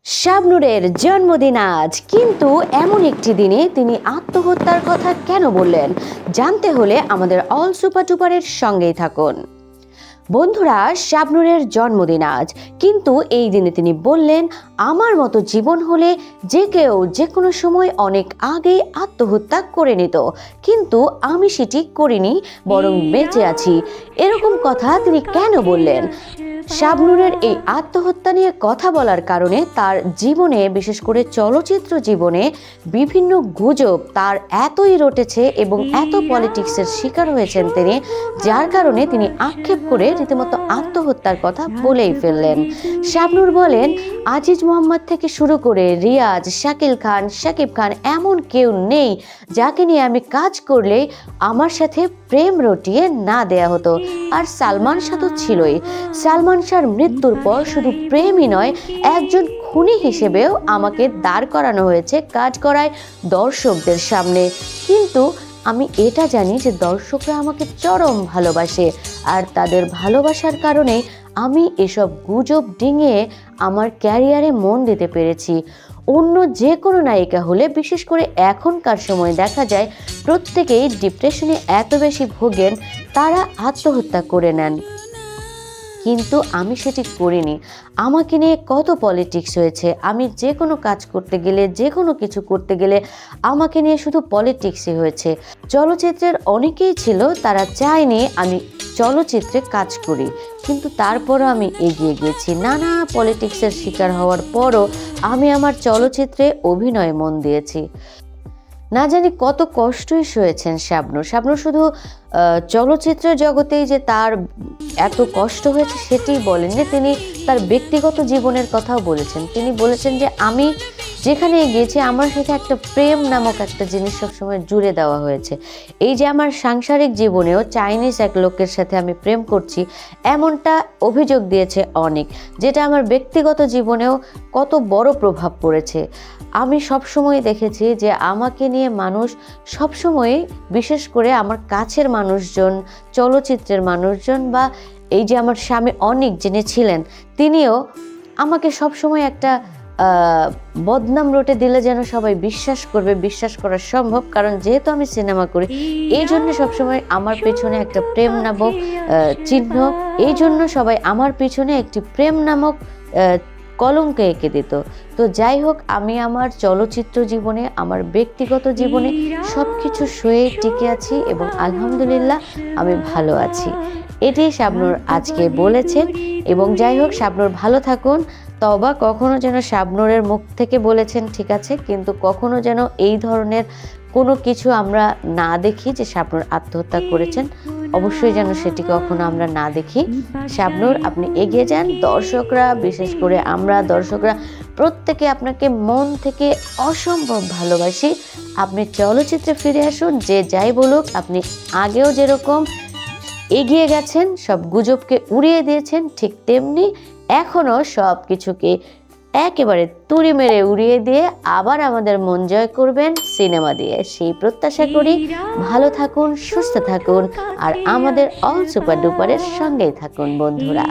শাবনূরের জন্মদিন আজ, কিন্তু এমন একটি দিনে তিনি আত্মহত্যার কথা কেন বললেন জানতে হলে আমাদের অল সুপার টুপারের সঙ্গেই থাকুন। বন্ধুরা, শাবনূরের জন্মদিন আজ, কিন্তু এই দিনে তিনি বললেন, আমার মতো জীবন হলে যে কেউ যে কোনো সময় অনেক আগেই আত্মহত্যা করে নিত, কিন্তু আমি সেটি করিনি, বরং বেঁচে আছি। এরকম কথা তিনি কেন বললেন? শাবনূরের এই আত্মহত্যা নিয়ে কথা বলার কারণে তার জীবনে, বিশেষ করে চলচ্চিত্র জীবনে বিভিন্ন গুজব তার এতই রটেছে এবং এত পলিটিক্সের শিকার হয়েছেন তিনি, যার কারণে তিনি আক্ষেপ করে রীতিমতো আত্মহত্যার কথা বলেই ফেললেন। শাবনূর বলেন, আজিজ মোহাম্মদ থেকে শুরু করে রিয়াজ, শাকিল খান, শাকিব খান, এমন কেউ নেই যাকে নিয়ে আমি কাজ করলেই আমার সাথে প্রেম রটিয়ে না দেয়া হতো। আর সালমান শাহ তো ছিলই। সালমান শাহর মৃত্যুর পর শুধু প্রেমই নয়, একজন খুনি হিসেবেও আমাকে দাঁড় করানো হয়েছে কাজ করায় দর্শকদের সামনে। কিন্তু আমি এটা জানি যে দর্শকরা আমাকে চরম ভালোবাসে, আর তাদের ভালোবাসার কারণে আমি এসব গুজব ডিঙিয়ে আমার ক্যারিয়ারে মন দিতে পেরেছি। অন্য যে কোনো নায়িকা হলে, বিশেষ করে এখনকার সময় দেখা যায় প্রত্যেকেই ডিপ্রেশনে এত বেশি ভোগেন, তারা আত্মহত্যা করে নেন, কিন্তু আমি সেটি করিনি। আমাকে নিয়ে কত পলিটিক্স হয়েছে, আমি যে কোনো কাজ করতে গেলে, যে কোনো কিছু করতে গেলে আমাকে নিয়ে শুধু পলিটিক্সই হয়েছে। চলচ্চিত্রের অনেকেই ছিল, তারা চায়নি আমি চলচ্চিত্রে কাজ করি, কিন্তু তারপরও আমি এগিয়ে গিয়েছি। নানা পলিটিক্সের শিকার হওয়ার পরও আমি আমার চলচ্চিত্রে অভিনয়ে মন দিয়েছি। না জানি কত কষ্টই সয়েছেন শাবনূর। শাবনূর শুধু চলচ্চিত্রের জগতেই যে তার এত কষ্ট হয়েছে সেটি বলেননি, তিনি তার ব্যক্তিগত জীবনের কথাও বলেছেন। তিনি বলেছেন যে আমি যেখানে গিয়েছি আমার সাথে একটা প্রেম নামক একটা জিনিস সবসময় জুড়ে দেওয়া হয়েছে। এই যে আমার সাংসারিক জীবনেও চাইনিজ এক লোকের সাথে আমি প্রেম করছি, এমনটা অভিযোগ দিয়েছে অনেক, যেটা আমার ব্যক্তিগত জীবনেও কত বড় প্রভাব পড়েছে। আমি সবসময় দেখেছি যে আমাকে নিয়ে মানুষ সবসময়, বিশেষ করে আমার কাছের মানুষজন, চলচ্চিত্রের মানুষজন, বা এই যে আমার স্বামী অনেক যিনি ছিলেন, তিনিও আমাকে সবসময় একটা বদনাম রটে দিলে যেন সবাই বিশ্বাস করবে, বিশ্বাস করা সম্ভব, কারণ যেহেতু আমি সিনেমা করি এই জন্য সবসময় আমার পেছনে একটা প্রেম নামক চিহ্ন, এই জন্য সবাই আমার পিছনে একটি প্রেম নামক কলঙ্ক এঁকে দিত। তো যাই হোক, আমি আমার চলচ্চিত্র জীবনে, আমার ব্যক্তিগত জীবনে সব কিছু সয়ে টিকে আছি এবং আলহামদুলিল্লাহ আমি ভালো আছি। এটি শাবনূর আজকে বলেছেন। এবং যাই হোক, শাবনূর ভালো থাকুন। তবা কখনো যেন শাবনূরের মুখ থেকে বলেছেন ঠিক আছে, কিন্তু কখনো যেন এই ধরনের কোনো কিছু আমরা না দেখি যে শাবনূর আত্মহত্যা করেছেন, অবশ্যই যেন সেটি কখনো আমরা না দেখি। শাবনূর, আপনি এগিয়ে যান। দর্শকরা, বিশেষ করে আমরা দর্শকরা প্রত্যেকে আপনাকে মন থেকে অসম্ভব ভালোবাসি। আপনি চলচ্চিত্রে ফিরে আসুন। যে যাই বলুক, আপনি আগেও যেরকম এগিয়ে গেছেন, সব গুজবকে উড়িয়ে দিয়েছেন, ঠিক তেমনি এখনও সব কিছুকে একেবারে তুড়ি মেরে উড়িয়ে দিয়ে আবার আমাদের মন জয় করবেন সিনেমা দিয়ে, সেই প্রত্যাশা করি। ভালো থাকুন, সুস্থ থাকুন, আর আমাদের অল সুপার ডুপারের সঙ্গেই থাকুন বন্ধুরা।